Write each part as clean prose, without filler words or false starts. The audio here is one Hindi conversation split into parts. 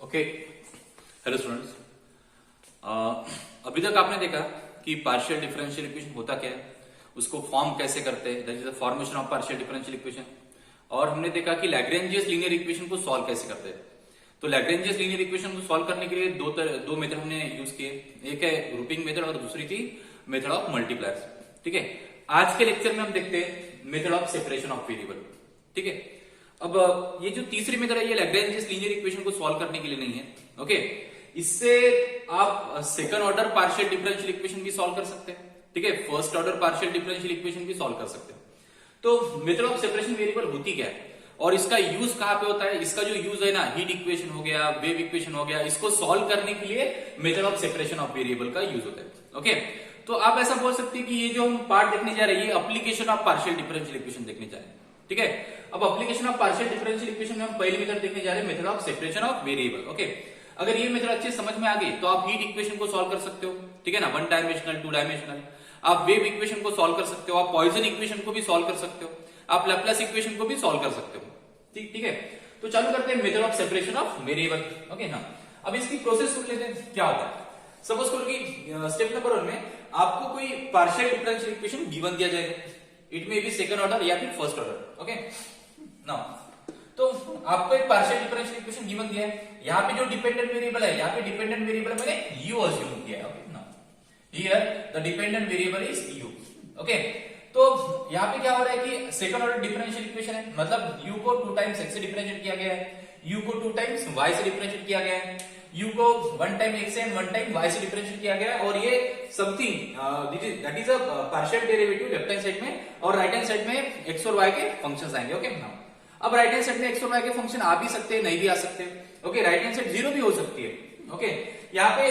Okay, hello students. अभी तक आपने देखा कि पार्शियल डिफरेंशियल इक्वेशन होता क्या है, उसको फॉर्म कैसे करते हैं, that is the formation of partial differential equation. और हमने देखा कि लैग्रेंजियस लीनियर इक्वेशन को सॉल्व कैसे करते हैं। तो लैग्रेंजियस लीनियर इक्वेशन को सॉल्व करने के लिए दो मेथड हमने यूज किए, एक है ग्रुपिंग मेथड और दूसरी थी मेथड ऑफ मल्टीप्लायर्स। ठीक है, आज के लेक्चर में हम देखते हैं method of separation of variable. ठीक है, अब ये जो तीसरी मेथड है ये लैग्रेंजियस लीनियर इक्वेशन को सॉल्व करने के लिए नहीं है। ओके, इससे आप second order partial differential equation भी सॉल्व कर सकते हैं। ठीक है, first order partial differential equation भी सॉल्व कर सकते हैं। तो मेथड ऑफ सेपरेशन वेरिएबल होती क्या है और इसका यूज कहां पे होता है। इसका जो यूज है ना, हीट इक्वेशन हो गया, वेव इक्वेशन हो गया, इसको सॉल्व करने के लिए method of separation of variable का यूज होता है। ओके, तो आप ऐसा बोल सकते हैं कि ये जो हम पार्ट देखने जा रहे हैं ये application of partial differential equation देखने जा रहे हैं। ठीक है, अब application of partial differential equation में हम पहली मेथड देखने जा रहे हैं, method of separation of variable. Okay, अगर ये मेथड अच्छे समझ में आ गई तो आप हीट इक्वेशन को सॉल्व कर सकते हो। ठीक है ना, वन डायमेंशनल, टू डायमेंशनल। आप वेव इक्वेशन को सॉल्व कर सकते हो, आप पॉइसन इक्वेशन को भी सॉल्व कर सकते हो, आप लैप्लेस इक्वेशन को भी सॉल्व कर सकते हो। ठीक है, तो चालू करते हैं method of separation of variable. Okay ना, अब इसकी प्रोसेस सुन लेते हैं क्या होता है। सपोज करो कि स्टेप नंबर 1 में आपको कोई पार्शियल डिफरेंशियल इक्वेशन गिवन दिया जाएगा, it may be second order या फिर फर्स्ट ऑर्डर। ओके नाउ, तो आपको एक पार्शियल डिफरेंशियल इक्वेशन गिवन दिया है, यहाँ पे जो डिपेंडेंट वेरिएबल है, यहाँ पे डिपेंडेंट वेरिएबल मैंने u अज्यूम किया है। Okay now, here the dependent variable is u। Okay, तो यहाँ पे क्या हो रहा है कि सेकंड ऑर्डर डिफरेंशियल इक्वेशन है, मतलब u को 2 टाइम्स x से डिफरेंशिएट किया गया है, u को 2 टाइम्स y से डिफरेंशिएट किया गया है, u को 1 टाइम x से एंड 1 टाइम y से डिफरेंशिएट किया गया है, और ये something that is a partial derivative left hand side में, और राइट हैंड साइड में x और y के फंक्शंस आएंगे। ओके नाउ, अब राइट हैंड साइड में x और y के फंक्शन आ भी सकते हैं, नहीं भी आ सकते। ओके, राइट हैंड साइड 0 भी हो सकती है। ओके, यहाँ पे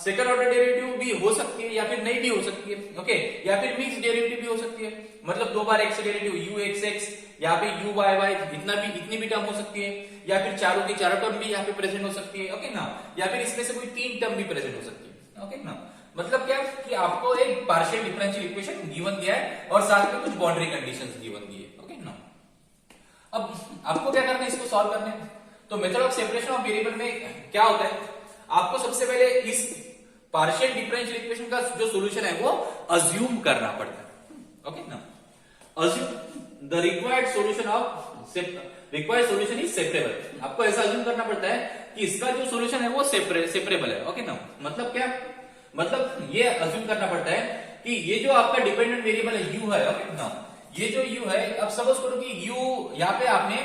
सेकंड ऑर्डर डेरिवेटिव भी हो सकती है या फिर नहीं भी हो सकती है। ओके, या फिर मिक्स डेरिवेटिव भी हो सकती है, मतलब 2 बार x डेरिवेटिव u(x)(x), यहाँ पे u(y)(y), इतनी भी टर्म हो सकती है, या फिर चारों की चारों टर्म भी यहाँ पे प्रेजेंट हो सकती है। ओके ना, या फिर इसमें से कोई 3 टर्म भी प्रेजेंट हो सकती है। ओके ना, मतलब क्या कि आपको एक पार्शियल डिफरेंशियल इक्वेशन गिवन दिया है और साथ में कुछ बाउंड्री कंडीशंस गिवन दी है। ओके ना, अब आपको क्या करना है, इसको सॉल्व करना है। तो method of separation of variable में क्या होता है, आपको सबसे पहले इस पार्शियल डिफरेंशियल इक्वेशन का जो सॉल्यूशन है वो अज्यूम करना पड़ता है। ओके ना, assume the required solution is separable. आपको ऐसा अज्यूम करना पड़ता है कि इसका जो सॉल्यूशन है वो सेपरेबल है। ओके ना, मतलब क्या, मतलब ये अज्यूम करना पड़ता है कि ये जो आपका डिपेंडेंट वेरिएबल है u है। ओके ना, ये जो u है, अब सपोज करो कि u यहाँ पे आपने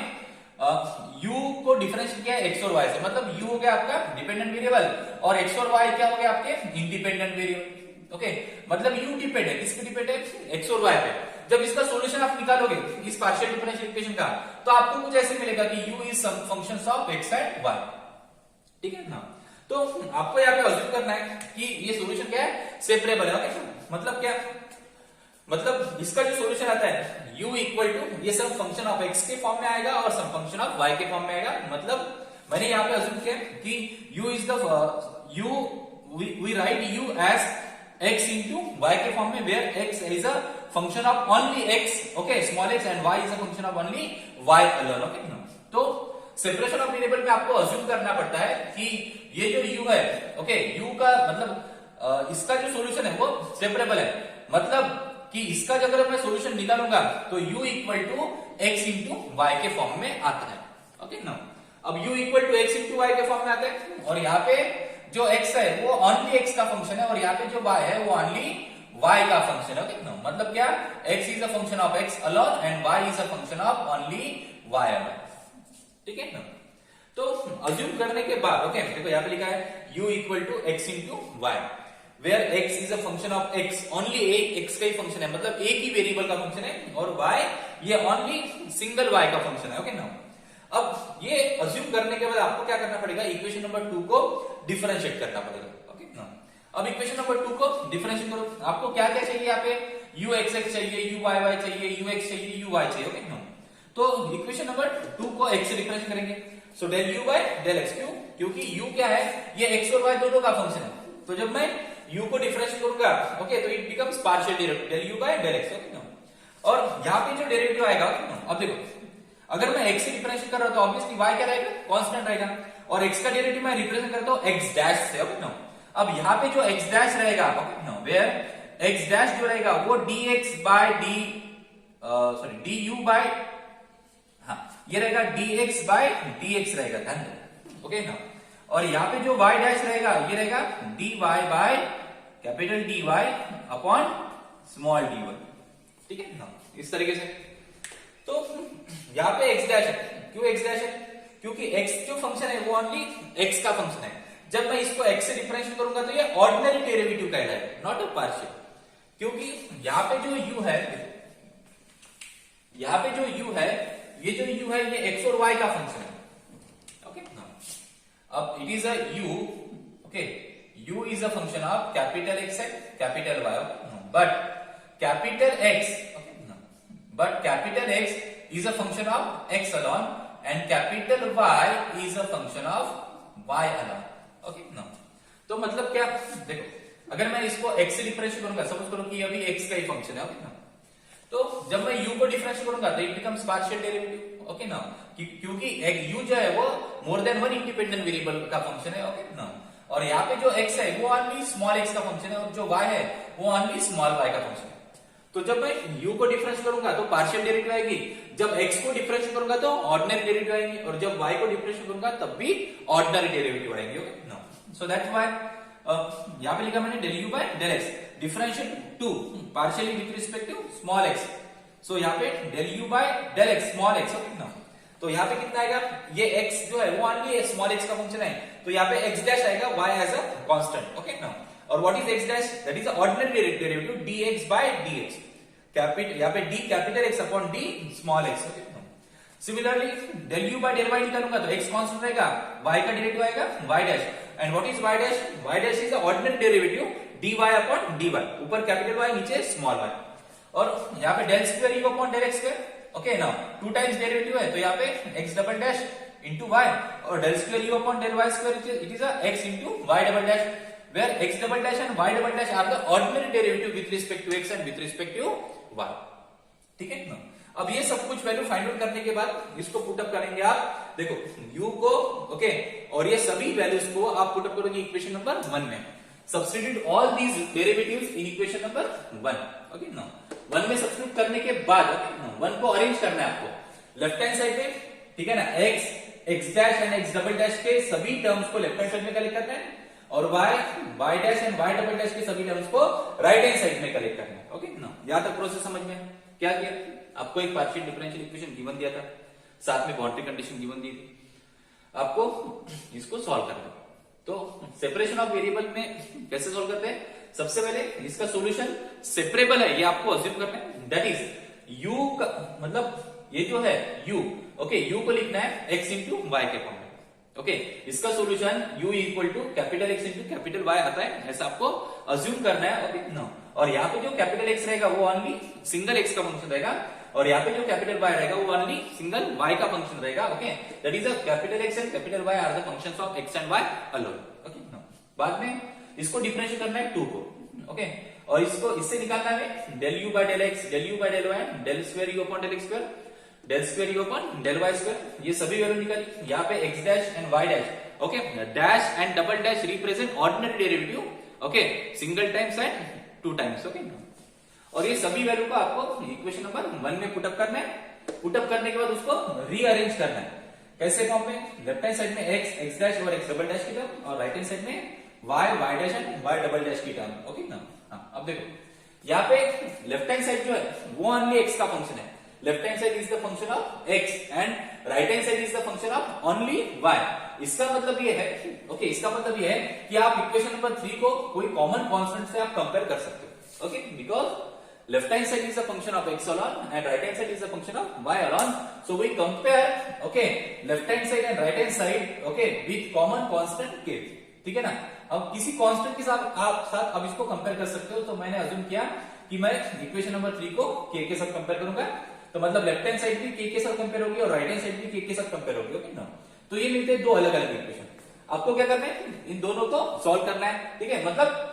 u को डिफरेंशिएट किया x और y से, मतलब u हो गया आपका डिपेंडेंट वेरिएबल और x और y क्या हो गया आपके इंडिपेंडेंट वेरिएबल। ओके, मतलब u डिपेंड है, किस पे डिपेंड है, x और y पे। जब इसका सॉल्यूशन आप निकालोगे इस पार्शियल डिफरेंशियल इक्वेशन का, तो आपको कुछ ऐसे मिलेगा कि u is some functions of x and y। ठीक है ना, तो आपको यहाँ पे अज्यूम करना है कि ये सॉल्यूशन क्या है, सेपरेबल है। ओके, मतलब क्या, मतलब इसका जो सॉल्यूशन आता है u इक्वल टू ये सब फंक्शन ऑफ x के फॉर्म में आएगा और सब फंक्शन ऑफ y के फॉर्म में आएगा। मतलब मैंने यहाँ पे अज्यूम किया कि u is the we write u as x into y के फॉर्म में, where x is a function of only x, okay, small x, and y is a function of only y alone. Okay, तो सेपरेशन ऑफ वेरिएबल में आपको अज्यूम करना पड़ता है कि ये जो u है, ओके, u का मतलब इसका जो सॉल्यूशन है वो सेपरेबल है, मतलब कि इसका अगर मैं सॉल्यूशन निकालूंगा तो u equal to x into y के फॉर्म में आता है। ओके ना, अब u equal to x into y के फॉर्म में आता है, और यहाँ पे जो x है वो ओनली x का फंक्शन है, और यहाँ पे जो y है वो ओनली y का फंक्शन है। ओके ना, मतलब क्या, x is a function of x alone and y is a function of only y alone. ठीक है ना, तो अज्यूम करने के बाद, ओके, देखो यहाँ पे लिखा है u equal to x into y, where x is a function of x, only x का ही फंक्शन है, मतलब एक ही वेरिएबल का फंक्शन है, और y ये ओनली सिंगल y का फंक्शन है। ओके ना, अब ये अज्यूम करने के बाद आपको क्या करना पड़ेगा, इक्वेशन नंबर 2 को डिफरेंशिएट करना पड़ेगा। ओके ना, अब इक्वेशन नंबर 2 को डिफरेंशिएट करो, आपको क्या क्या चाहिए, यहाँ पे u(x)(x) चाहिए, u(y)(y) चाहिए, ux चाहिए, uy चाहिए। ओके ना, तो इक्वेशन नंबर 2 को x से डिफरेंशिएट करेंगे, so del u by del x, क्योंकि u क्या है, ये x और y दोनों का फंक्शन है, तो जब मैं u को डिफरेंशिएट करूंगा, ओके, तो it becomes partial derivative del u by del x। Okay ना, और यहाँ पे जो डेरिवेटिव आएगा, अब देखो, अगर मैं x से डिफरेंशिएट कर रहा हूं तो ऑब्वियसली y क्या रहेगा, कांस्टेंट रहेगा, और x का डेरिवेटिव मैं रिप्रेजेंट करता हूं x डैश से। ओके नो, अब यहाँ पे जो x डैश रहेगा, okay no, where x dash जो रहेगा वो dx बाय du बाय, हाँ ये रहेगा dx बाय dx रहेगा, ध्यान दो। ओके ना, और यहाँ पे जो y डैश रहेगा ये रहेगा dy by capital dy upon small dy, ठीक है ना, इस तरीके से। तो यहाँ पे x डैश है, क्यों x डैश है, क्योंकि x जो फंक्शन है वो ओनली x का फंक्शन है। जब मैं इसको x से डिफरेंशिएट करूंगा तो ये ऑर्डिनरी डेरिवेटिव कहलाएगा, नॉट अ पार्शियल, क्योंकि यहाँ पे जो u है, यहाँ पे जो u है, ये जो u है ये x और y का फंक्शन है। ओके, अब it is a u, okay, u is a function of capital x and capital y, but capital x, but capital X is a function of x alone and capital Y is a function of y alone. Okay, no. तो मतलब क्या, देखो अगर मैं इसको x से डिफरेंशिएट करूंगा, सपोज करो कि अभी x का ही फंक्शन है, ओके ना, तो जब मैं u को डिफरेंशिएट करूंगा तो it becomes partial derivative, okay ना, क्योंकि u जो है वो more than one independent variable का फंक्शन है, ओके ना, और यहाँ पे जो x है वो ओनली स्मॉल x का फंक्शन है और जो y है वो ओनली स्मॉल y का फंक्शन है। तो जब मैं u को डिफरेंशिएट करूंगा तो पार्शियल डेरिवेटिव आएगी, जब x को डिफरेंशिएट करूंगा तो ऑर्डिनरी डेरिवेटिव आएंगे, और जब y को डिफरेंशिएट करूंगा तब भी ऑर्डिनरी डेरिवेटिव आएंगे। Okay no, so that's why यहां पे लिखा मैंने del u by del x differentiate to partially with respect to small x, सो यहां पे del u by del x small x, okay no, तो यहां पे कितना आएगा, ये x जो है वो ओनली स्मॉल x का फंक्शन है, तो यहां पे x डैश आएगा y as a constant, okay no, और what is x dash, that is ordinary derivative dx by dx, capital यहाँ पे d capital x upon d small x, okay. Similarly del u by del y निकालूंगा तो x कांस्टेंट रहेगा, y का डेरिवेटिव आएगा y dash, and what is y dash, y dash is the ordinary derivative dy upon dy, ऊपर कैपिटल y नीचे स्मॉल y, और यहाँ पे del square u upon del x square, okay ना, टू टाइम्स डेरिवेटिव है तो यहाँ पे x double dash into y, और del square u upon del y square it is x into y double dash, where x double dash and y double dash are the ordinary derivative with respect to x and with respect to y, ठीक है ना। अब ये सब कुछ वैल्यू फाइंड आउट करने के बाद इसको पुट अप करेंगे आप, देखो u को, ओके, और ये सभी वैल्यूज को आप पुट अप करोगे इक्वेशन नंबर 1 में, substitute all these derivatives in equation number 1, okay ना। 1 में सब्स्टिट्यूट करने के बाद, ओके ना, 1 को अरेंज करना है आपको लेफ्ट हैंड साइड पे, ठीक है ना, x dash and x double dash के सभी टर्म्स को लेफ्ट हैंड साइड में कलेक्ट करना है, और y dash and y double dash के सभी टर्म्स को राइट हैंड साइड में कलेक्ट करना है, ओके ना। यहां तक प्रोसेस समझ में क्या किया, आपको एक पार्शियल डिफरेंशियल इक्वेशन गिवन दिया था, साथ में बाउंड्री कंडीशन गिवन दी थी, आपको इसको सॉल्व करना है। तो सेपरेशन ऑफ वेरिएबल में कैसे सॉल्व करते हैं, सबसे पहले इसका सॉल्यूशन सेपरेबल है ये आपको अज्यूम करना है, दैट इज u का मतलब ये जो है u, ओके, u को लिखना है x इंटू y के फॉर्म में, ओके, इसका solution u equal to capital x into capital y आता है, ऐसा आपको अज्यूम करना है, ओके नो, और यहाँ पे जो कैपिटल x रहेगा वो ओनली सिंगल x का फंक्शन रहेगा, और यहाँ पे जो कैपिटल y रहेगा वो ओनली सिंगल y का फंक्शन रहेगा, okay, that is a capital x and capital y are the functions of x and y alone, okay no. बाद में इसको डिफरेंशिएट करना है 2 को, ओके, और इसको इससे निकालना है del u by del x, del u by del y, del square u upon del x square, del square u upon del y square, ये सभी वैल्यू निकाली, यहाँ पे x dash and y dash, okay, dash and double dash represent ordinary derivative, okay, single times and 2 times, okay, और ये सभी वैल्यू को आपको इक्वेशन नंबर 1 में पुट अप करना है, पुट अप करने के बाद उसको रीअरेंज करना है, कैसे फॉर्म में, लेफ्ट हैंड साइड में x डैश और x डबल डैश की टर्म, और राइट हैंड साइड में y dash and y double dash की टर्म, ओके ना। अब देखो यहाँ पे लेफ्ट हैंड साइड जो है वो ओनली x का फंक्शन है, left hand side is the function of x and right hand side is the function of only y, इसका मतलब ये है, ओके, इसका मतलब ये है कि आप इक्वेशन नंबर 3 को कोई कॉमन कांस्टेंट से आप कंपेयर कर सकते हो, okay, because left hand side is the function of x alone and right hand side is the function of y alone, so we compare, okay, left hand side and right hand side, okay, with common constant k, ठीक है ना। अब किसी कांस्टेंट के साथ आप अब इसको कंपेयर कर सकते हो, तो मैंने अज्यूम किया कि मैं इक्वेशन नंबर 3 को k के साथ कंपेयर करूंगा, तो मतलब लेफ्ट हैंड साइड भी k के साथ कंपेयर होगी और राइट हैंड साइड भी k के साथ कंपेयर होगी, ओके ना। तो ये मिलते हैं दो अलग अलग इक्वेशन, आपको क्या करना है, इन दोनों को सॉल्व करना है, ठीक है, मतलब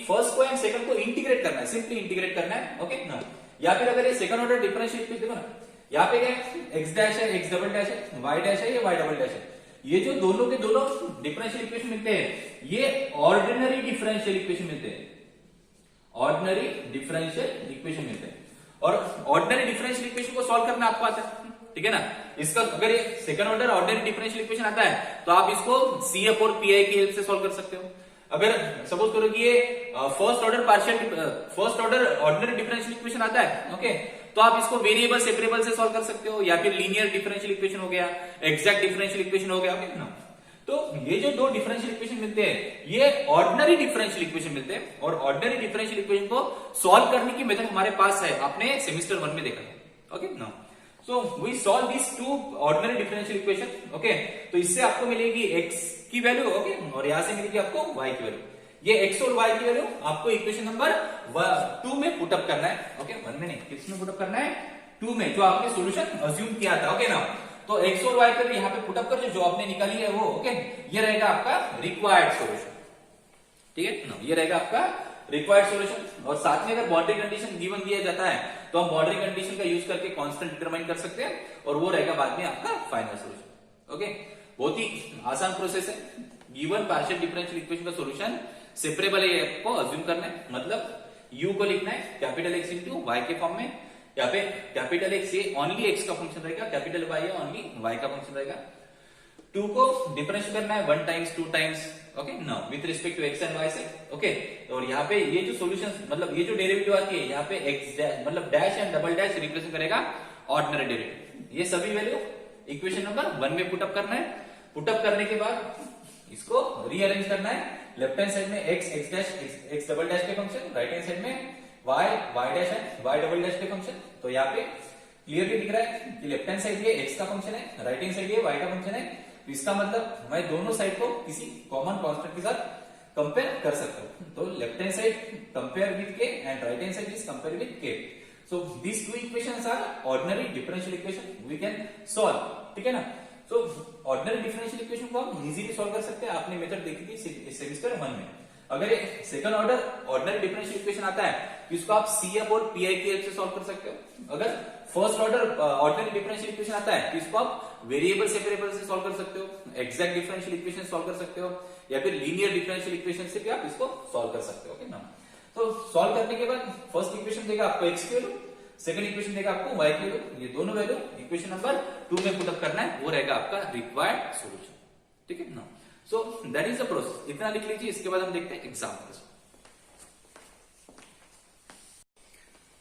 फर्स्ट को एंड सेकंड को इंटीग्रेट करना है, सिंपली इंटीग्रेट करना है, ओके ना। या फिर अगर ये सेकंड ऑर्डर डिफरेंशियल इक्वेशन देखो ना, यहाँ पे क्या है, एक्स डैश है, एक्स डबल डैश है, वाई डैश है, ये वाई डबल डैश है। ये जो दोनों के दोनों डिफरेंशियल इक्वेशन मिलते हैं, ये ऑर्डिनरी डिफरेंशियल इक्वेशन मिलते हैं, ऑर्डिनरी डिफरेंशियल इक्वेशन मिलते हैं। और ऑर्डिनरी डिफरेंशियल इक्वेशन को सॉल्व करना आपको आता है, ठीक है ना। इसका अगर ये second order ordinary differential equation आता है तो आप इसको CF और PI की हेल्प से सॉल्व कर सकते हो। अगर सपोज करो कि ये first order ordinary differential equation आता है, ओके, तो आप इसको वेरिएबल सेपरेबल से सॉल्व कर सकते हो, या फिर लीनियर डिफरेंशियल इक्वेशन हो गया, एग्जैक्ट डिफरेंशियल इक्वेशन हो गया, ओके ना। तो ये जो दो डिफरेंशियल इक्वेशन मिलते हैं, ये ऑर्डिनरी डिफरेंशियल इक्वेशन मिलते हैं, और ऑर्डिनरी डिफरेंशियल इक्वेशन को सॉल्व करने की मेथड हमारे पास है, आपने सेमेस्टर 1 में देखा है, ओके ना। So we solve this two ordinary differential equation, okay. तो इससे आपको मिलेगी x की वैल्यू, ओके, और यहां से मिलेगी आपको y की वैल्यू। ये x और y की वैल्यू आपको इक्वेशन नंबर 2 में पुटअप करना है, ओके, 1 में नहीं, किसमें पुटअप करना है, 2 में, जो आपने सॉल्यूशन अज्यूम किया था, ओके ना। तो x और y कर यहाँ पे पुटअप कर, जो आपने निकाली है वो, ओके, ये रहेगा आपका रिक्वायर्ड सॉल्यूशन, ठीक है ना, ये रहेगा आपका रिक्वायर्ड सॉल्यूशन। और साथ में अगर बाउंड्री कंडीशन गिवन दिया जाता है तो हम बाउंड्री कंडीशन का यूज करके कांस्टेंट डिटरमाइन कर सकते हैं, और वो रहेगा बाद में आपका फाइनल सॉल्यूशन, ओके। बहुत ही आसान प्रोसेस है। गिवन पार्शियल डिफरेंशियल इक्वेशन का सॉल्यूशन सेपरेबल है आपको अज्यूम करना है, मतलब u को लिखना है कैपिटल X इंटू वाई के फॉर्म में। यहाँ पे कैपिटल X ये ओनली x का फंक्शन रहेगा, कैपिटल Y है ओनली y का फंक्शन रहेगा। 2 को डिफरेंशिएट करना है 1 टाइम्स 2 टाइम्स, ओके ना, with respect to x and y से, ओके। और यहाँ पे ये जो सॉल्यूशन, मतलब ये जो डेरिवेटिव आती है, यहाँ पे x डैश मतलब dash and double dash represent करेगा ऑर्डिनरी डेरिवेटिव। ये सभी वैल्यू इक्वेशन नंबर 1 में पुटअप करना है। पुटअप करने के बाद इसको रीअरेंज करना है, लेफ्ट हैंड साइड में x dash x double dash के फंक्शन, राइट हैंड साइड में y dash and y double dash के फंक्शन। तो यहाँ पे क्लियरली दिख रहा है कि लेफ्ट हैंड साइड ये x का फंक्शन है, राइट हैंड साइड ये y का फंक्शन है। तो इसका मतलब मैं दोनों साइड को किसी कॉमन कांस्टेंट के साथ कंपेयर कर सकता हूं। तो left hand side compare with k and right hand side is compare with k। So this two equations are ordinary differential equation we can solve, ठीक है ना। सो ऑर्डिनरी डिफरेंशियल इक्वेशन को हम इजीली सॉल्व कर सकते हैं, आपने मेथड देखी थी सेमेस्टर 1 में। अगर ये second order ordinary differential equation आता है तो इसको आप CF और PI की हेल्प से सॉल्व कर सकते हो। अगर first order ordinary differential equation आता है तो इसको आप वेरिएबल सेपरेबल से सॉल्व कर सकते हो, एग्जैक्ट डिफरेंशियल इक्वेशन सॉल्व कर सकते हो, या फिर लीनियर डिफरेंशियल इक्वेशन से भी आप इसको सॉल्व कर सकते हो, ओके ना। तो सॉल्व करने के बाद फर्स्ट इक्वेशन देगा आपको x की वैल्यू, सेकंड इक्वेशन देगा आपको y की वैल्यू। ये दोनों वैल्यू इक्वेशन नंबर 2 में पुटअप करना है, वो रहेगा आपका रिक्वायर्ड सॉल्यूशन, ठीक है ना। So that is the process, इतना लिख लीजिए। इसके बाद हम देखते हैं एग्जांपल्स,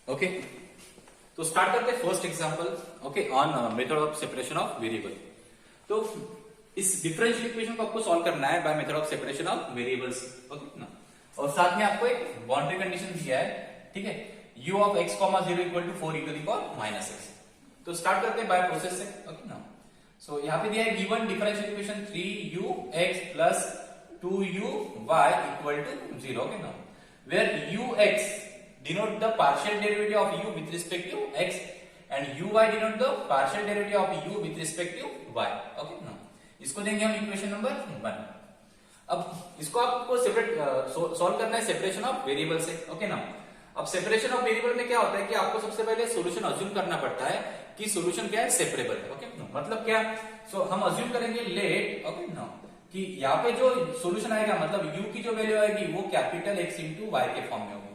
ओके। तो स्टार्ट करते हैं first example, okay, on method of separation of variable. तो इस डिफरेंशियल इक्वेशन को आपको सॉल्व करना है by method of separation of variables, okay ना। और साथ में आपको एक बाउंड्री कंडीशन दिया है, ठीक है, u of x, 0 equal to 4 e to the power minus x। तो स्टार्ट करते हैं बाय प्रोसेस से, ओके ना। सो यहाँ पे दिया है given differential equation 3ux plus 2uy equal to 0, okay ना, where ux denote the partial derivative of u with respect to x and uy denote the partial derivative of u with respect to y, okay ना। इसको देंगे हम इक्वेशन नंबर 1। अब इसको आपको सेपरेट सॉल्व करना है सेपरेशन ऑफ वेरिएबल से, ओके ना। अब सेपरेशन ऑफ वेरिएबल में क्या होता है कि आपको सबसे पहले सॉल्यूशन अज्यूम करना पड़ता है कि सॉल्यूशन क्या है, सेपरेबल है, ओके ना। मतलब क्या, सो हम अज्यूम करेंगे लेट, ओके ना, कि यहाँ पे जो सॉल्यूशन आएगा, मतलब u की जो वैल्यू आएगी वो कैपिटल X इंटू y के फॉर्म में होगी,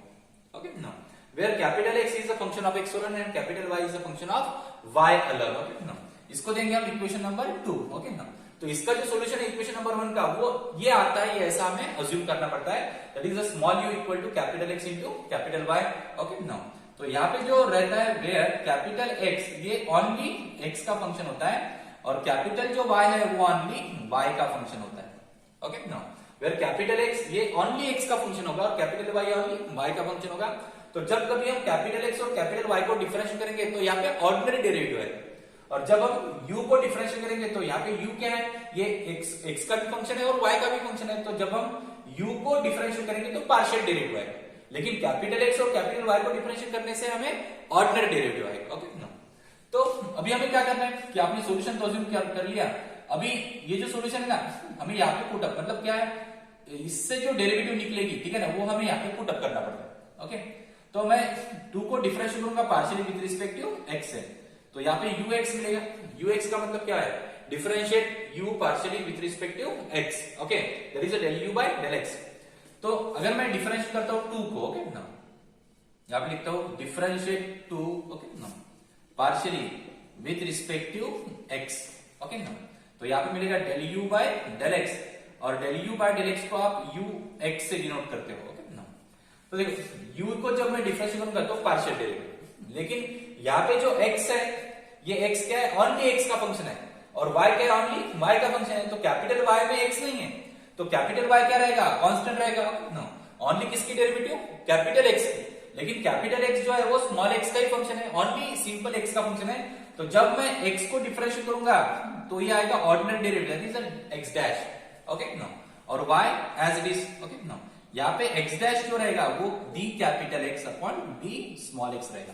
okay now where capital X is a function of x alone and capital Y is a function of y alone, okay now। इसको देंगे हम इक्वेशन नंबर 2, ओके ना। तो इसका जो सॉल्यूशन है इक्वेशन नंबर 1 का वो ये आता है, ये ऐसा हमें अज्यूम करना पड़ता है, that is a small u equal to capital X into capital Y, okay ना। तो यहाँ पे जो रहता है वेयर कैपिटल X ये ओनली x का फंक्शन होता है, और कैपिटल जो Y है वो ओनली y का फंक्शन होता है, ओके ना। वेयर कैपिटल X ये ओनली x का फंक्शन होगा और कैपिटल Y ओनली y का फंक्शन होगा। तो जब कभी हम कैपिटल X और कैपिटल Y को डिफरेंशिएट करेंगे तो यहाँ पे ऑर्डिनरी डेरिवेटिव है, और जब हम u को डिफरेंशिएट करेंगे तो यहाँ पे u क्या है, ये x का भी फंक्शन है और y का भी फंक्शन है। तो जब हम u को डिफरेंशिएट करेंगे तो पार्शियल डेरिवेटिव आएगा, लेकिन कैपिटल X और कैपिटल Y को डिफरेंशिएट करने से हमें ऑर्डिनरी डेरिवेटिव आएगा, ओके ना। तो अभी हमें क्या करना है कि आपने सॉल्यूशन तो अज्यूम कर लिया, अभी ये जो सॉल्यूशन है ना हमें यहाँ पे पुट अप, मतलब क्या है, इससे जो डेरिवेटिव निकलेगी, ठीक है ना, वो हमें यहाँ पे पुट अप करना पड़ता है, ओके। तो मैं 2 को डिफरेंशिएट करूंगा partially with respect to x से, तो यहाँ पे ux मिलेगा। ux का मतलब क्या है, differentiate u partially with respect to x, okay, that is del u by del x। तो अगर मैं डिफरेंशिएट करता हूं 2 को, ओके ना, यहाँ पे लिखता हूं डिफरेंशिएट 2, ओके ना, partially with respect to x, okay ना, तो यहाँ पे मिलेगा del u by del x, और del u by del x को आप ux से डिनोट करते हो, ओके ना। तो देखो u को जब मैं डिफरेंशिएट करता हूं पार्शियल डेरिवेटिव, लेकिन यहाँ पे जो x है ये x क्या है, ओनली x का फंक्शन है, और y क्या है, ओनली y का फंक्शन है। तो कैपिटल Y में x नहीं है, तो कैपिटल Y क्या रहेगा, कांस्टेंट रहेगा, नो, ओनली किसकी डेरिवेटिव, कैपिटल X की। लेकिन कैपिटल X जो है वो स्मॉल x का ही फंक्शन है, ओनली सिंपल x का फंक्शन है। तो जब मैं x को डिफरेंशिएट करूंगा तो ये आएगा ordinary derivative, that is x dash, okay no, और y as it is, okay no. यहाँ पे x डैश जो रहेगा वो d capital X upon d small x रहेगा,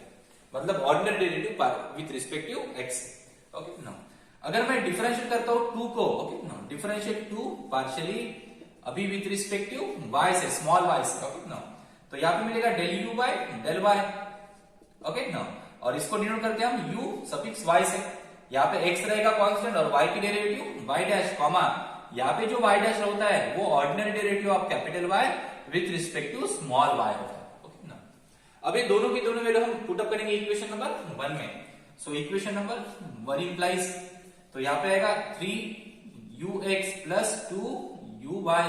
मतलब ordinary derivative with respect to x, okay no. अगर मैं डिफरेंशिएट करता हूं 2 को, ओके नो, डिफरेंशिएट 2 पार्शियली अभी विथ रिस्पेक्ट टू y से, स्मॉल y से, ओके नो, तो यहाँ पे मिलेगा del u by del y, okay no, और इसको डिनोट करते हैं हम u सफिक्स y से। यहाँ पे x रहेगा कांस्टेंट और y की डेरिवेटिव y डैश, कॉमा यहाँ पे जो y डैश होता है वो ordinary derivative of capital Y with respect to small y होता है, ओके ना। अब ये दोनों की दोनों वैल्यू हम पुट अप करेंगे इक्वेशन नंबर 1 में। सो इक्वेशन नंबर 1 इंप्लाइज, तो यहाँ पे आएगा 3ux plus 2uy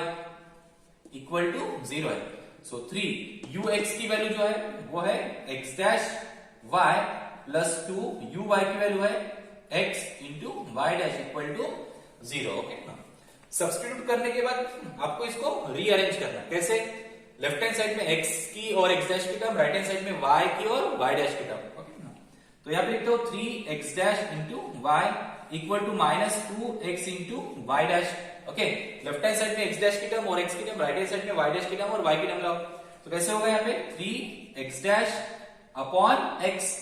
equal to 0 है। सो 3ux की वैल्यू जो है वो है x dash y plus 2uy की वैल्यू है x into y dash equal to 0, okay ना। सब्स्टिट्यूट करने के बाद आपको इसको रीअरेंज करना है, कैसे, लेफ्ट हैंड साइड में x की और x डैश की टर्म, राइट हैंड साइड में y की और y डैश की टर्म, ओके ना। तो यहाँ पे लिखते हो 3x dash into y equal to minus 2x into y dash, okay, left hand side में x डैश की टर्म और x की टर्म, राइट हैंड साइड में y डैश की टर्म और y की टर्म लाओ। तो कैसे होगा, यहाँ पे 3x डैश अपॉन x,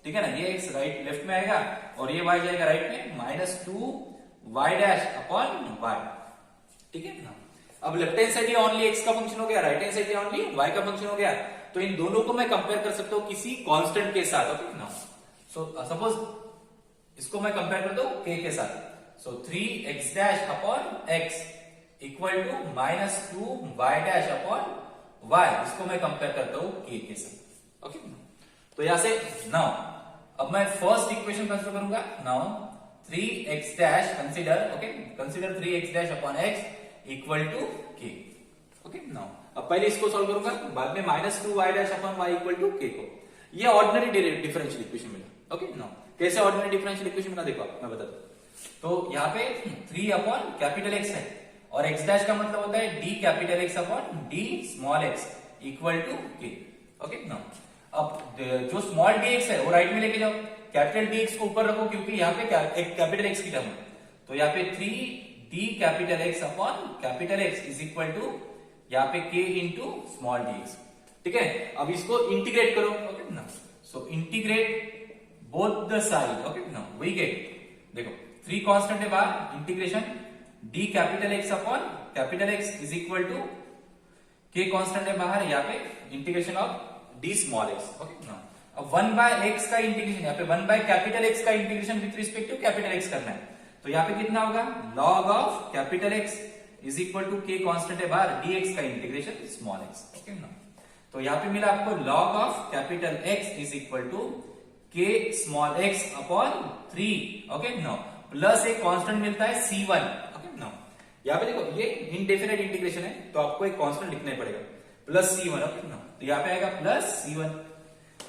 ठीक है ना, ये x राइट लेफ्ट में आएगा और ये y जाएगा राइट में, minus 2y dash upon y, ठीक है ना। अब लेफ्ट हैंड साइड ये ओनली x का फंक्शन हो गया, राइट हैंड साइड ये ओनली y का फंक्शन हो गया, तो इन दोनों को मैं कंपेयर कर सकता हूं किसी कांस्टेंट के साथ, ओके ना। सो सपोज इसको मैं कंपेयर करता हूं k के साथ, so 3x dash upon x equal to minus 2y dash upon y, इसको मैं कंपेयर करता हूं k के साथ, ओके। तो यहां से नाउ अब मैं फर्स्ट इक्वेशन कंसीडर करूंगा, now 3x dash consider, okay, consider 3x dash upon x equal to k, okay. Now अब पहले इसको सॉल्व करूंगा, बाद में minus 2y dash upon y equal to k को, ये ऑर्डिनरी डिफरेंशियल इक्वेशन मिला, ओके। नाउ कैसे ऑर्डिनरी डिफरेंशियल इक्वेशन मिला, देखो मैं बताता हूं। तो यहाँ पे 3 अपॉन कैपिटल X है और x डैश का मतलब होता है d capital X upon d small x equal to k, okay. Now अब जो स्मॉल dx है वो राइट में लेके जाओ, कैपिटल dx को ऊपर रखो क्योंकि यहाँ पे एक कैपिटल X की टर्म है, तो यहाँ पे 3d capital X upon capital X is equal to यहाँ पे k इंटू स्मॉल dx, ठीक है। अब इसको इंटीग्रेट करो, ओके ना, so integrate both the side, okay ना, वी गेट, देखो 3 कांस्टेंट है बाहर, integration d capital X upon capital X is equal to k constant है बाहर, यहाँ पे integration of d small x, okay ना। अब 1 बाय x का इंटीग्रेशन, यहाँ पे 1 बाय कैपिटल X का integration with respect to capital X करना है, तो यहाँ पे कितना होगा, log of capital X is equal to k constant है बाहर, dx का इंटीग्रेशन स्मॉल x, ओके ना। तो यहाँ पे मिला आपको log of capital X is equal to k small x upon 3, okay no, plus एक कांस्टेंट मिलता है c1, ओके नो। यहाँ पे देखो ये इनडेफिनेट इंटीग्रेशन है तो आपको एक कांस्टेंट लिखना ही पड़ेगा, प्लस c1, ओके नो, तो यहाँ पे आएगा प्लस c1।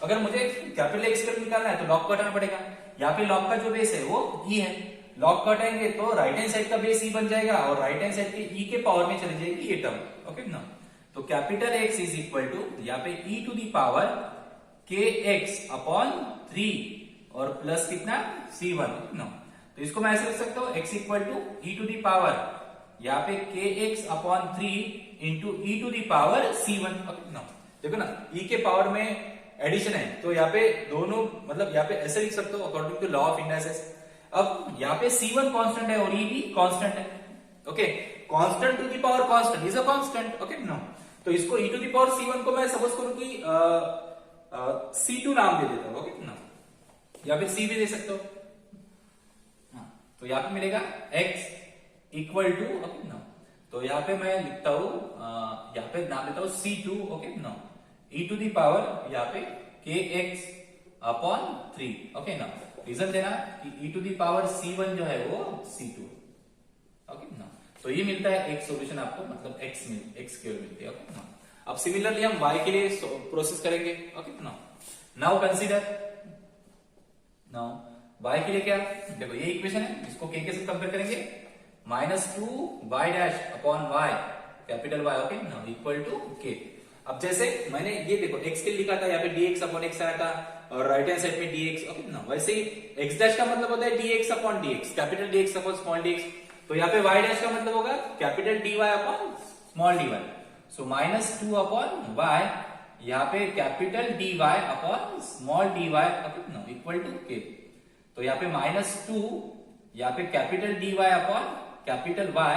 अगर मुझे कैपिटल X का निकालना है तो लॉग हटाना पड़ेगा, यहाँ पे लॉग का जो बेस है वो e है, लॉग हटाएंगे तो राइट हैंड साइड का बेस e बन जाएगा और राइट हैंड साइड के e के पावर में चली जाएगी ये टर्म, ओके नो। तो capital X is equal to यहाँ पे e to the power kx upon 3 और प्लस कितना c1, नो। तो इसको मैं ऐसे लिख सकता हूँ x equal to e to the power यहाँ पे kx upon 3 into e to the power c1, okay no. देखो ना e के पावर में एडिशन है तो यहाँ पे दोनों मतलब यहाँ पे ऐसे लिख सकते हो according to law of inverses. अब यहाँ पे c1 कांस्टेंट है और e भी कांस्टेंट है, okay. Constant to the power constant is a constant, okay no. तो इसको e to the power c1 को मैं सपोज करूं कि c2 नाम दे देता हूं, ओके ना। या फिर सी भी दे सकते हो। हाँ, तो यहाँ पे मिलेगा x इक्वल टू, ओके ना, तो यहाँ पे मैं लिखता हूं, यहाँ पे नाम लेता हूं C2, ओके ना, e टू दी पावर यहाँ पे kx अपॉन 3, ओके ना। रीजन देना कि e to the power C1 जो है वो C2, ओके ना। तो ये मिलता है एक सॉल्यूशन आपको, मतलब x स्क्वायर मिलती है, ओके ना। अब सिमिलरली हम y के लिए प्रोसेस करेंगे, ओके ना। नाउ कंसीडर, नाउ y के लिए क्या, देखो ये इक्वेशन है, इसको k के साथ कंपेयर करेंगे, -2y dash upon y, capital Y, okay ना, इक्वल टू k। अब जैसे मैंने ये देखो x के लिए लिखा था, यहाँ पे dx अपॉन x आया था, और राइट हैंड साइड में dx, ओके ना। वैसे ही x डैश का मतलब होता है dx upon dx, capital dx upon small dx। तो यहाँ पे y डैश का मतलब होगा capital dy upon small dy। So -2 upon y, यहाँ पे capital dy upon small dy, okay ना, इक्वल टू k। तो यहाँ पे -2, यहाँ पे capital dy upon capital y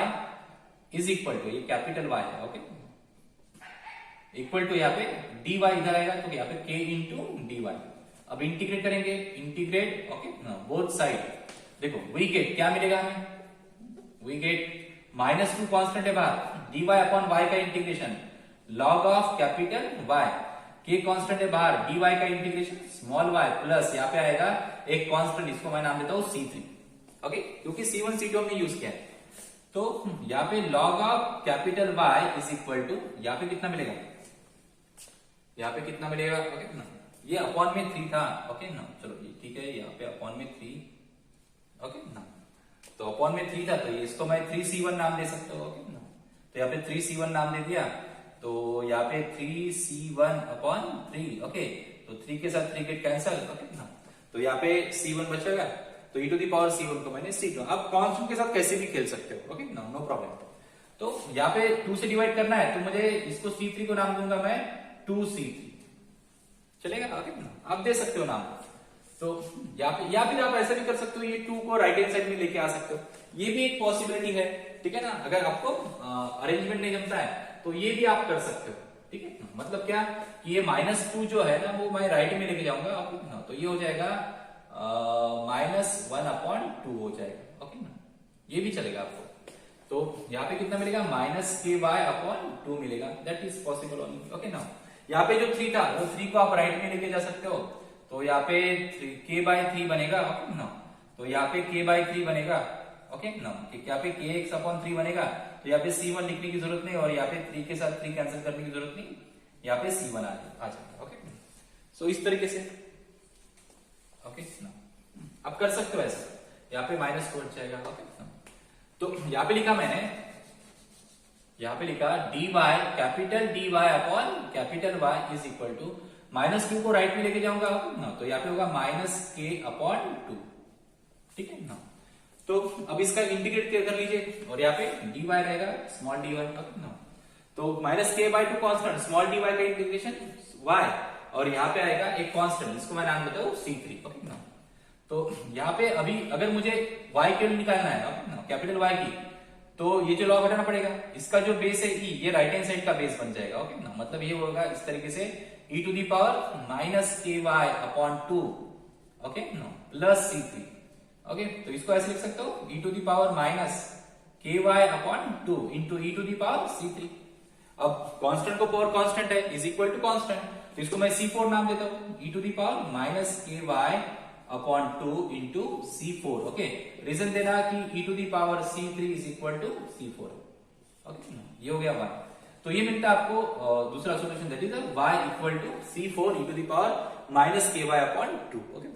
is equal to, ये कैपिटल Y है, ओके, इक्वल टू यहाँ पे dy इधर आएगा, तो यहाँ पे k इंटू dy। अब इंटीग्रेट करेंगे, इंटीग्रेट, ओके ना, बोथ साइड। देखो वी गेट क्या मिलेगा हमें, वी गेट -2 कांस्टेंट है बाहर, dy अपॉन y का integration log of capital Y, k constant है बाहर, dy का इंटीग्रेशन स्मॉल y, प्लस यहाँ पे आएगा एक कांस्टेंट, इसको मैं नाम देता हूं C3, ओके, क्योंकि C1 C2 हमने यूज किया है। तो यहाँ पे log of capital Y is equal to, यहाँ पे कितना मिलेगा, यहाँ पे कितना मिलेगा, ओके ना, ये अपॉन में 3 था, ओके ना, चलो ये ठीक है, यहाँ पे अपॉन में 3, ओके ना, तो अपॉन में 3 था, तो ये इसको मैं 3C1 नाम दे सकता हूँ, ओके ना। तो यहाँ पे 3C1 नाम दे दिया, तो यहाँ पे 3C1 अपॉन 3, ओके, तो 3 के साथ 3 गेट कैंसल, ओके ना, तो यहाँ पे C1 बचेगा, तो e to the power C1 को मैंने C2, अब कांस्टेंट के साथ कैसे भी खेल सकते हो, ओके ना, नो प्रॉब्लम। तो यहाँ पे 2 से डिवाइड करना है, तो मुझे इसको C3 को नाम दूंगा मैं 2C3, चलेगा, ओके ना, आप दे सकते हो नाम। तो यहाँ पे, या फिर आप ऐसा भी कर सकते हो, ये 2 को राइट हैंड साइड में लेके आ सकते हो, ये भी एक पॉसिबिलिटी है, ठीक है ना। अगर आपको अरेंजमेंट नहीं जमता है तो ये भी आप कर सकते हो, ठीक है, मतलब क्या कि ये -2 जो है ना, वो मैं राइट में लेके जाऊंगा, ओके ना, तो ये हो जाएगा -1 अपॉन 2 हो जाएगा, ओके ना, ये भी चलेगा आपको। तो यहाँ पे कितना मिलेगा, -ky अपॉन 2 मिलेगा, that is possible only, okay ना। यहाँ पे जो 3 था, वो 3 को आप राइट में लेके जा सकते हो, तो यहाँ पे k/3 बनेगा, ओके ना, तो यहाँ पे k/3 बनेगा, ओके ना, यहाँ पे kx अपॉन 3 बनेगा, तो यहाँ पे C1 लिखने की जरूरत नहीं, और यहाँ पे 3 के साथ 3 कैंसिल करने की जरूरत नहीं, यहाँ पे C1 आ जाएगा, ओके। सो इस तरीके से, ओके ना, आप कर सकते हो ऐसा, यहाँ पे -4 जाएगा, ओके ना। तो यहाँ पे लिखा मैंने, यहाँ पे लिखा dy, capital dy upon capital Y is equal to, -2 को राइट में लेके जाऊंगा, ओके ना, तो यहाँ पे होगा -k अपॉन 2, ठीक है ना। तो अब इसका इंटीग्रेट कर लीजिए, और यहाँ पे dy रहेगा स्मॉल dy, ओके ना, तो -k/2 कांस्टेंट, स्मॉल dy का इंटीग्रेशन y, और यहाँ पे आएगा एक कांस्टेंट, इसको मैं नाम देता हूँ C3, ओके ना। तो यहाँ पे अभी अगर मुझे y की वैल्यू निकालना है, ओके ना, कैपिटल Y की, तो ये जो लॉग हटाना पड़ेगा, इसका जो बेस है e, ये राइट हैंड साइड का बेस बन जाएगा, ओके ना, मतलब ये होगा इस तरीके से e to the power -ky upon 2, okay ना, प्लस C3, ओके, तो इसको ऐसे लिख सकते हो, e to the power -ky upon 2 into e to the power C3। अब कांस्टेंट को पावर कांस्टेंट है, इज इक्वल टू कांस्टेंट, तो इसको मैं C4 नाम देता हूं, e to the power -ky upon 2 into C4, okay. Reason देना कि e to the power C3 is equal to C4, okay, ये हो गया y। तो ये मिलता है आपको दूसरा solution, that is y equal to C4 e to the power -ky upon 2, okay.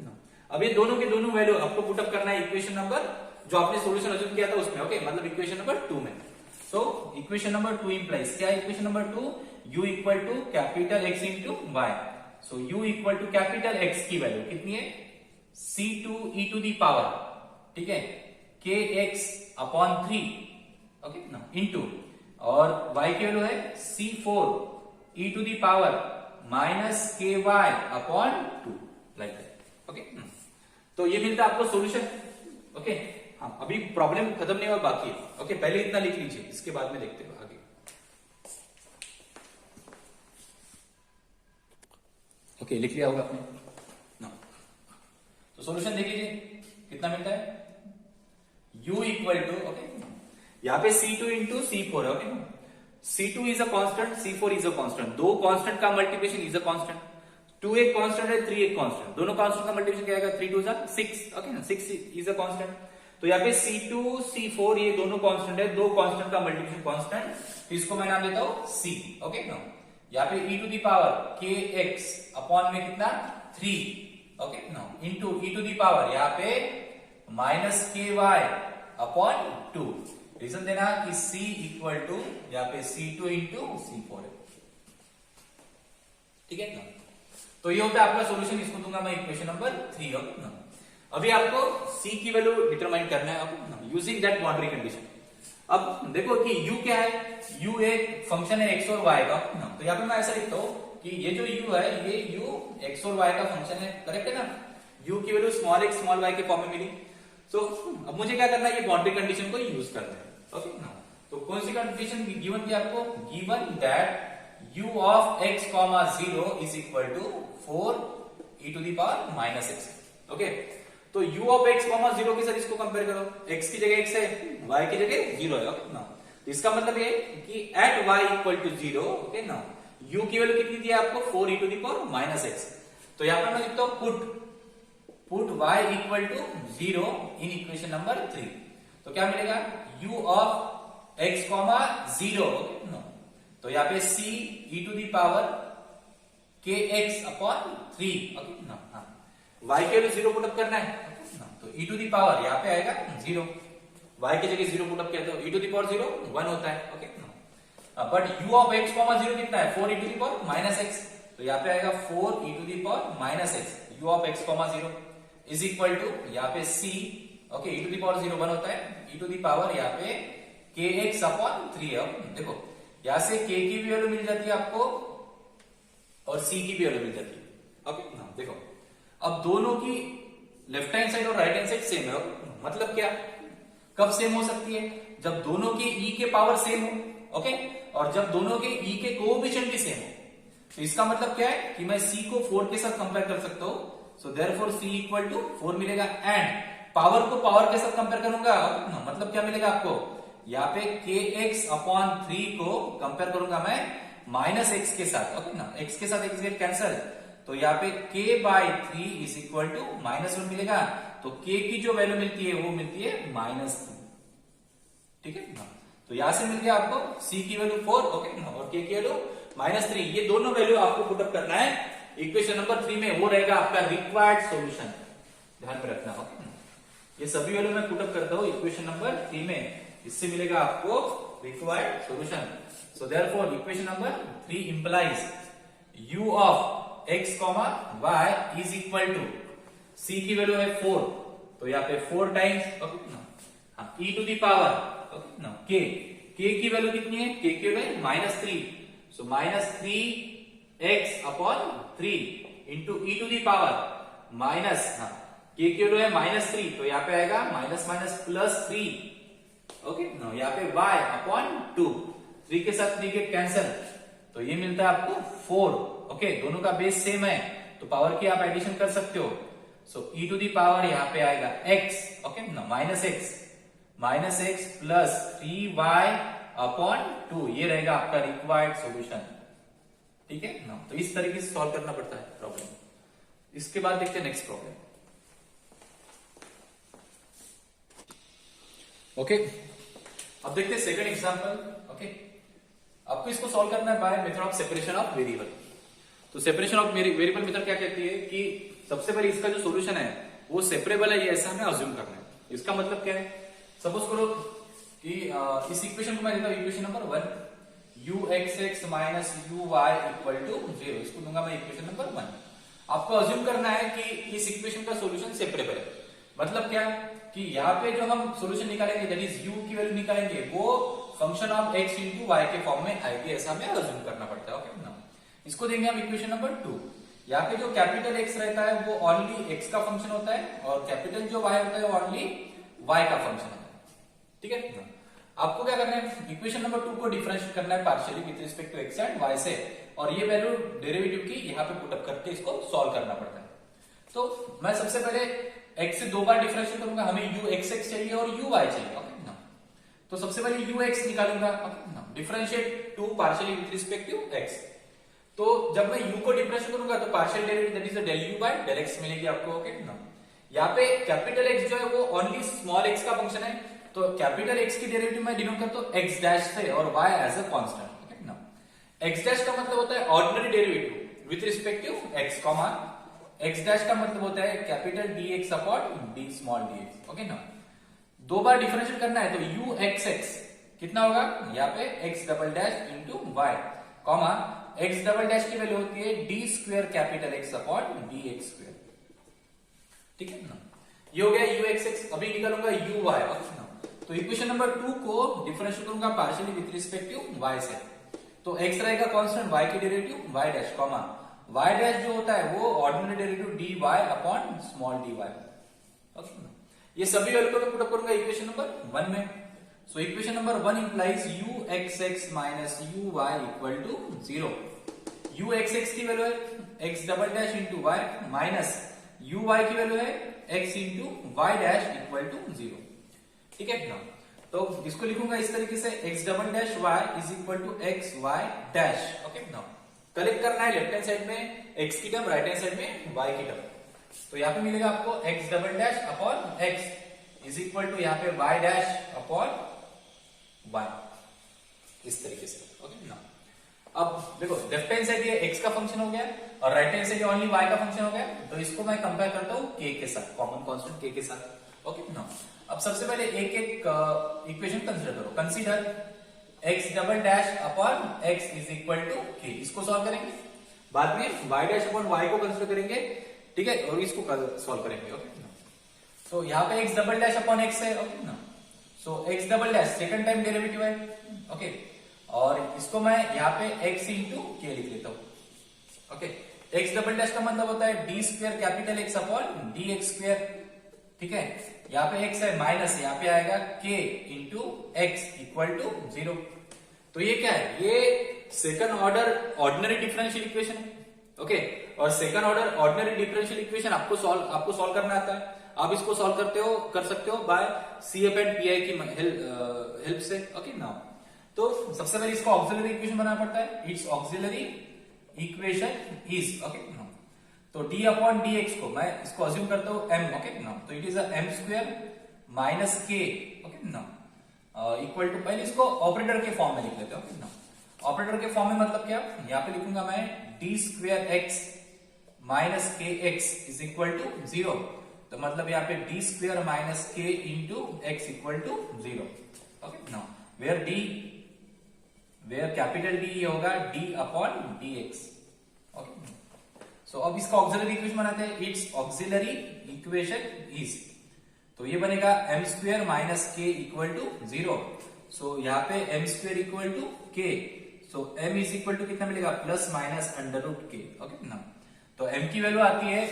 अब ये दोनों के दोनों वैल्यू आपको पुटअप करना है इक्वेशन नंबर जो आपने सॉल्यूशन अज्यूम किया था उसमें, ओके, मतलब इक्वेशन नंबर 2 में। सो इक्वेशन नंबर 2 इंप्लाइज क्या है, equation number 2, u equal to capital x into y। So u equal to capital x की वैल्यू कितनी है, C2 e to the power, ठीक है, kx अपॉन 3, ओके ना, इंटू, और y की वैल्यू है C4 e to the power -ky upon 2, like that, okay. तो ये मिलता है आपको सॉल्यूशन, ओके। हाँ, अभी प्रॉब्लम खत्म नहीं हुआ, बाकी है, ओके, पहले इतना लिख लीजिए, इसके बाद में देखते हैं आगे, ओके, लिख लिया होगा आपने ना। तो सॉल्यूशन देख लीजिए कितना मिलता है, u इक्वल टू, ओके, यहाँ पे C2 इंटू C4 है, okay. C2 is a constant, C4 is a constant, दो कांस्टेंट का मल्टीप्लिकेशन इज अ कांस्टेंट, 2 एक कांस्टेंट है, 3 एक कांस्टेंट, दोनों कांस्टेंट का मल्टीप्लिकेशन क्या आएगा, 3 2 6, ओके ना, 6 इज अ कांस्टेंट। तो यहाँ पे C2 C4 ये दोनों कांस्टेंट है, दो कांस्टेंट का मल्टीप्लिकेशन कांस्टेंट, इसको मैं नाम देता हूं C, ओके ना। यहाँ पे e to the power kx upon में कितना 3, ओके ना, into e to the power यहाँ पे माइनस ky अपॉन 2। रीजन देना कि C इक्वल टू यहाँ पे C2 इंटू C4 है, ठीक है ना। तो ये होता है आपका सॉल्यूशन, इसको दूंगा मैं इक्वेशन नंबर 3, ओके ना। अभी आपको C की वैल्यू डिटरमाइन करना है, ओके ना, यूजिंग दैट बाउंड्री कंडीशन। अब देखो कि u क्या है, u एक फंक्शन है x और y का ना, तो यहाँ पे मैं ऐसा लिखता हूँ कि ये जो u है ये u x और y का फंक्शन है, करेक्ट है ना। u की value small x small y के फॉर्म में मिली, तो अब मुझे क्या करना है, ये बाउंड्री कंडीशन को यूज करना है, ओके ना। तो कौन सी कंडीशन गिवन थी आपको, given that u of x, 0 is equal to 4 e to the power minus x, okay. तो u ऑफ x, 0 के साथ इसको कंपेयर करो, x की जगह x है, y की जगह 0 है, ओके ना। इसका मतलब ये कि at y equal to 0, okay ना, u की वैल्यू कितनी दी है आपको, 4 e to the power minus x। तो यहां पर मैं लिखता हूं put y equal to 0 in equation number 3। तो क्या मिलेगा, u ऑफ x, 0, ओके ना। तो यहाँ पे c e to the power kx upon 3, okay ना। y के वैल्यू 0 पुटअप करना है, तो e टू दी पावर यहाँ पे आएगा 0, y की जगह 0 पुटअप किया तो e टू दी पावर 0 1 होता है, okay. But u of x, 0 कितना है, 4 e to the power minus x, तो यहाँ पे आएगा 4 e to the power minus x, u of x, 0 is equal to यहाँ पे c, okay, e to the power 0 1 होता है, e टू दी पावर यहाँ पे kx अपॉन 3 है। देखो यहाँ से k की भी वैल्यू मिल जाती है आपको और c की भी वैल्यू मिल जाती है, ओके ना। देखो अब दोनों की लेफ्ट हैंड साइड और राइट हैंड साइड सेम है, मतलब क्या, कब सेम हो सकती है, जब दोनों के e के पावर सेम हो, ओके, और जब दोनों के e के कोएफिशिएंट भी सेम हो। तो इसका मतलब क्या है कि मैं c को 4 के साथ कंपेयर कर सकता हूं, so therefore c equal to 4 मिलेगा, एंड पावर को पावर के साथ कंपेयर करूंगा, मतलब क्या मिलेगा आपको, यहाँ पे kx अपॉन 3 को कंपेयर करूंगा मैं माइनस x के साथ, ओके ना, x के साथ x गेट कैंसल, तो यहाँ पे k by 3 is equal to -1 मिलेगा। तो k की जो वैल्यू मिलती है वो मिलती है -3, ठीक है ना। तो यहां से मिल गया आपको c की वैल्यू 4, ओके ना, और k की वैल्यू -3। ये दोनों वैल्यू आपको पुटअप करना है इक्वेशन नंबर 3 में, वो रहेगा आपका रिक्वायर्ड सॉल्यूशन, ध्यान में रखना, ओके ना। ये सभी वैल्यू मैं पुटअप करता हूं इक्वेशन नंबर 3 में, इससे मिलेगा आपको required solution. So therefore equation number 3 implies u of x, y is equal to, c की वैल्यू है 4, तो यहाँ पे 4 टाइम्स, ओके ना, e to the power, okay ना, k की वैल्यू कितनी है, k की value -3, so -3x upon 3 into e to the power minus, k की वैल्यू है -3, तो यहाँ पे आएगा माइनस माइनस +3, ओके ना, यहाँ पे y अपॉन 2, 3 के साथ 3 गेट कैंसल, तो ये मिलता है आपको 4, ओके, दोनों का बेस सेम है तो पावर की आप एडिशन कर सकते हो। सो e टू दी पावर यहाँ पे आएगा x, ओके ना, minus x plus 3y upon 2, ये रहेगा आपका रिक्वायर्ड सॉल्यूशन, ठीक है ना। तो इस तरीके से सॉल्व करना पड़ता है प्रॉब्लम। इसके बाद देखते हैं नेक्स्ट प्रॉब्लम, ओके। अब देखते हैं सेकंड एग्जांपल, ओके। आपको इसको सॉल्व करना है by method of separation of variable. तो सेपरेशन ऑफ वेरिएबल मेथड क्या कहती है कि सबसे पहले इसका जो सॉल्यूशन है वो सेपरेबल है, ये ऐसा हमें अज्यूम करना है। इसका मतलब क्या है, सपोज करो कि इस इक्वेशन को मैं देता हूं equation number 1, uxx minus uy equal to 0, इसको दूंगा मैं इक्वेशन नंबर 1। आपको अज्यूम करना है कि इस इक्वेशन का सॉल्यूशन सेपरेबल है, मतलब क्या कि यहाँ पे जो हम सॉल्यूशन निकालेंगे दैट इज u की वैल्यू निकालेंगे वो function of x into y के फॉर्म में आएगी, ऐसा हमें अज्यूम करना पड़ता है, ओके ना। इसको देंगे हम इक्वेशन नंबर 2। यहाँ पे जो कैपिटल x रहता है वो ओनली x का फंक्शन होता है और कैपिटल जो y होता है वो ओनली y का फंक्शन होता है, ठीक है ना। आपको क्या करना है, इक्वेशन नंबर 2 को डिफरेंशिएट करना है partially with respect to x and y से, और ये वैल्यू डेरिवेटिव की यहाँ पे पुटअप करके इसको सॉल्व करना पड़ता है। तो मैं सबसे पहले x से 2 बार डिफरेंशिएट करूंगा, हमें u x x चाहिए और u y चाहिए, ओके ना। तो सबसे पहले u x निकालूंगा, ओके ना, differentiate to partially with respect to x। तो जब मैं u को डिफरेंशिएट करूंगा तो partial derivative that is del u by del x मिलेगी आपको, ओके ना। यहाँ पे कैपिटल X जो है वो ओनली स्मॉल x का फंक्शन है, तो कैपिटल X की डेरिवेटिव मैं डिनोट करता हूं x डैश से और y as a constant, okay ना। x डैश का मतलब होता है ordinary derivative with respect to x, comma x dash का मतलब होता है capital dx upon d small dx, okay ना। 2 बार डिफरेंशिएट करना है तो u x x कितना होगा, यहाँ पे x double dash into y, comma x double dash की वैल्यू होती है d square capital X upon dx square, ठीक है ना। ये हो गया u x x। अभी निकालूंगा u y, ओके ना। तो इक्वेशन नंबर 2 को डिफरेंशिएट करूंगा partially with respect to y से, तो x रहेगा कांस्टेंट, y की derivative y dash, comma y dash जो होता है वो ordinary derivative dy upon small dy, okay ना। ये सभी वैल्यू को मैं पुट अप करूंगा इक्वेशन नंबर 1 में। So equation number 1 implies u x x minus u y equal to 0। u x x की वैल्यू है x double dash into y minus u y की वैल्यू है x into y dash equal to 0, ठीक है ना। तो इसको लिखूंगा इस तरीके से x double dash y is equal to x y dash, okay ना। कलेक्ट करना है लेफ्ट हैंड साइड में x की टर्म, राइट हैंड साइड में y की टर्म। तो यहाँ पे मिलेगा आपको x double dash upon x is equal to यहाँ पे y डैश अपॉन y, इस तरीके से, ओके ना। अब देखो लेफ्ट हैंड साइड ये x का फंक्शन हो गया और right hand side only y का फंक्शन हो गया, तो इसको मैं कंपेयर करता हूँ k के साथ, कॉमन कांस्टेंट k के साथ, ओके ना। अब सबसे पहले एक एक इक्वेशन कंसीडर करो। Consider x double dash upon x is equal to k, इसको सॉल्व करेंगे, बाद में y डैश अपॉन y को कंसीडर करेंगे, ठीक है, और इसको सॉल्व करेंगे, ओके ना। तो यहाँ पे x double dash upon x है, ओके ना। सो x double dash second time derivative है, ओके, और इसको मैं यहाँ पे x इंटू k लिख लेता हूं, ओके। x डबल डैश का मतलब होता है d square capital X upon dx square, ठीक है। यहाँ पे x है माइनस, यहाँ पे आएगा k into x equal to 0। तो ये क्या है, ये second order ordinary differential equation है, ओके। और second order ordinary differential equation आपको सॉल्व करना आता है। आप इसको सॉल्व कर सकते हो बाय CF एंड PI की हेल्प से, ओके ना। तो सबसे पहले इसको ऑक्सिलरी इक्वेशन बनाना पड़ता है, it's auxiliary equation is, okay ना। तो d अपॉन dx को मैं इसको अज्यूम करता हूं m, ओके ना। तो it is m square minus k, okay ना, इक्वल टू, पहले इसको ऑपरेटर के फॉर्म में लिख लेते हैं, ओके ना। ऑपरेटर के फॉर्म में मतलब क्या, यहाँ पे लिखूंगा मैं d square x minus k x is equal to 0। तो मतलब यहाँ पे d square minus k into x equal to 0, okay ना। वेयर कैपिटल D ये होगा d upon dx, okay. So अब इसका ऑक्सिलरी इक्वेशन बनाते हैं, इट्स ऑक्सिलरी इक्वेशन इज, तो ये बनेगा m square minus k equal to 0। So यहाँ पे m square equal to k, so m is equal to कितना मिलेगा, plus minus under root k, okay ना। तो m की वैल्यू आती है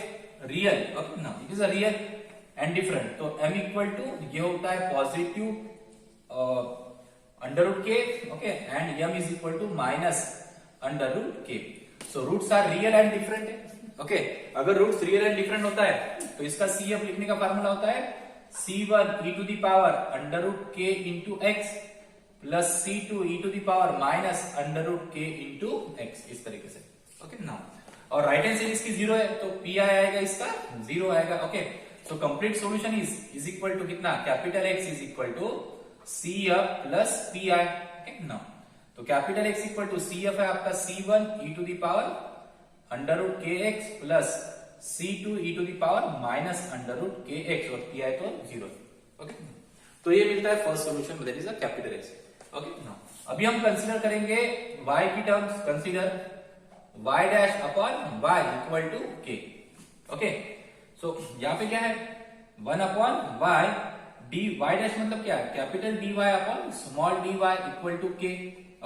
रियल, ओके ना, it is a real and different. तो m इक्वल टू ये होता है positive under root k, okay, and m is equal to minus under root k. So roots are real and different है, ओके। अगर रूट्स रियल एंड डिफरेंट होता है तो इसका CF लिखने का फार्मूला होता है C1 e to the power under root k into x plus C2 e to the power minus under root k into x, इस तरीके से, ओके ना। और राइट हैंड साइड इसकी 0 है तो PI आएगा, इसका 0 आएगा, okay. So complete solution is equal to कितना, capital X is equal to CF plus PI, okay ना। तो capital X equal to CF है आपका C1 e to the power under root k x plus C2 e to the power minus under root k x, और PI तो 0, ओके। तो ये मिलता है first solution, that is a capital X, okay ना। अभी हम कंसीडर करेंगे y की terms, consider y dash upon y equal to k, okay. So यहाँ पे क्या है, 1 अपॉन y dy डैश मतलब क्या है, capital dy upon small dy equal to k,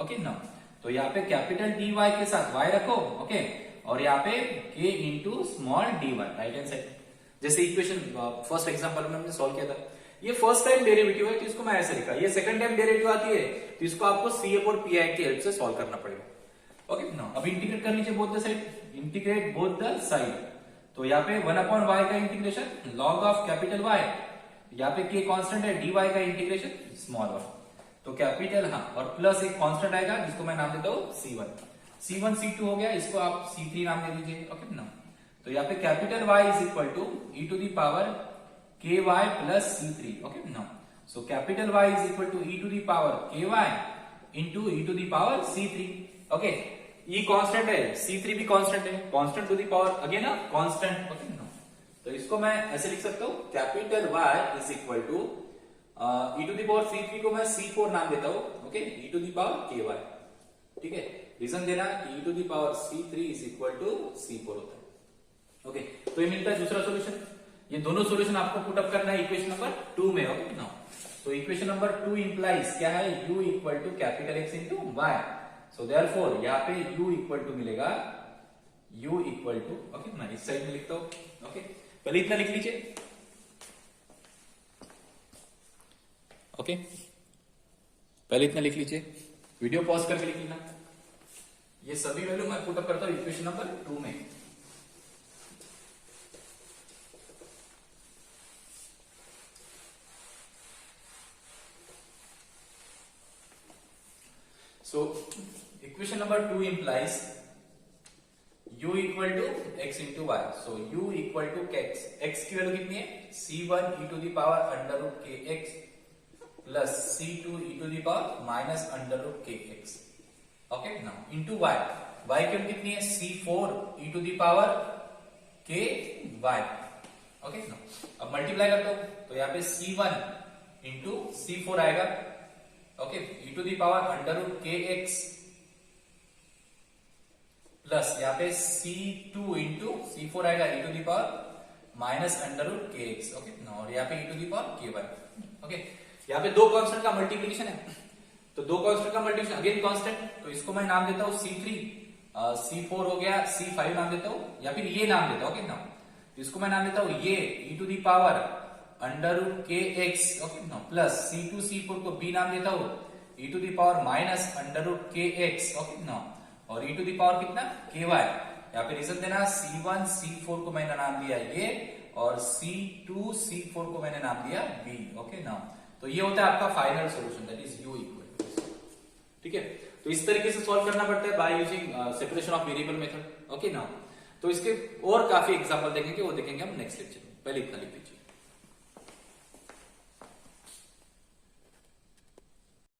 okay ना। तो यहाँ पे कैपिटल dy के साथ y रखो, ओके, और यहाँ पे k into small dy, right hand side. जैसे इक्वेशन फर्स्ट एग्जांपल में हमने सॉल्व किया था, ये फर्स्ट टाइम डेरिवेटिव है तो इसको मैं ऐसे लिखा, ये सेकंड टाइम डेरिवेटिव आती है तो इसको आपको CF और PI की हेल्प से सॉल्व करना पड़ेगा, ओके ना। अब इंटीग्रेट कर लीजिए both the side, integrate both the side. तो यहाँ पे 1/y का integration log of capital Y, यहाँ पे k कांस्टेंट है, dy का इंटीग्रेशन स्मॉल y। तो कैपिटल हाँ, और प्लस एक कांस्टेंट आएगा जिसको मैं नाम देता हूँ C1 C2 हो गया, इसको आप C3 नाम दे दीजिए। ओके ना, तो यहाँ पे capital Y is equal to e to the power ky plus C3। Okay ना, so capital Y is equal to e to the power ky into e to the power C3। Okay, e constant है, C3 भी कांस्टेंट है, constant to the power again ना कांस्टेंट। ओके ना, तो इसको मैं ऐसे लिख सकता हूँ, capital Y is equal to e to the power C3 को मैं C4 नाम देता हूँ। Okay, e to the power ky। ठीक है, रीजन देना कि e to the power C3 is equal to C4 होता है। ओके, तो ये मिलता है दूसरा सॉल्यूशन। ये दोनों सॉल्यूशन आपको पुट अप करना है इक्वेशन नंबर 2 में। ओके ना, तो इक्वेशन नंबर 2 इंप्लाइज क्या है, u equal to capital X into y। So therefore यहाँ पे u इक्वल टू मिलेगा, u इक्वल टू, ओके मैं इस साइड में लिखता हूँ। ओके, पहले इतना लिख लीजिए। ओके, पहले इतना लिख लीजिए, वीडियो पॉज करके लिख लेना। ये सभी वैल्यू मैं पुट अप करता हूं इक्वेशन नंबर 2 में। So equation number 2 implies u equal to x into y. So u equal to x की वैल्यू कितनी है, C1 e to the power under root kx plus C2 e to the power minus under root kx। Okay ना, इंटू y, y की वैल्यू कितनी है, C4 e to the power ky। Okay ना, अब मल्टीप्लाई करता हूं तो यहाँ पे C1 इंटू C4 आएगा। Okay, e to the power under root kx plus यहाँ पे C2 इंटू C4 आएगा e to the power minus under root kx। Okay ना, और यहाँ पे e to the power ky। Okay, यहाँ पे दो कांस्टेंट का मल्टीप्लिकेशन है, तो दो कांस्टेंट का मल्टीप्लिकेशन अगेन कांस्टेंट, तो इसको मैं नाम देता हूँ C3, C4 हो गया, C5 नाम देता हूँ, या फिर ये नाम देता हूँ। ओके ना, तो इसको मैं नाम देता हूँ ये e to the power under root kx। Okay ना, प्लस C2 C4 को b नाम देता हूँ e to the power minus under root kx। Okay ना, और e टू द पावर कितना, ky। यहाँ पे रीजन देना, C1 C4 को मैंने नाम दिया ये, और C2 C4 को मैंने नाम दिया b। ओके ना, तो ये होता है आपका final solution, that is u equal to. ठीक है, तो इस तरीके से सॉल्व करना पड़ता है by using separation of variable method. Okay ना, तो इसके और काफी एग्जांपल देखेंगे, वो देखेंगे हम नेक्स्ट लेक्चर में। पहले इतना लिख लीजिए।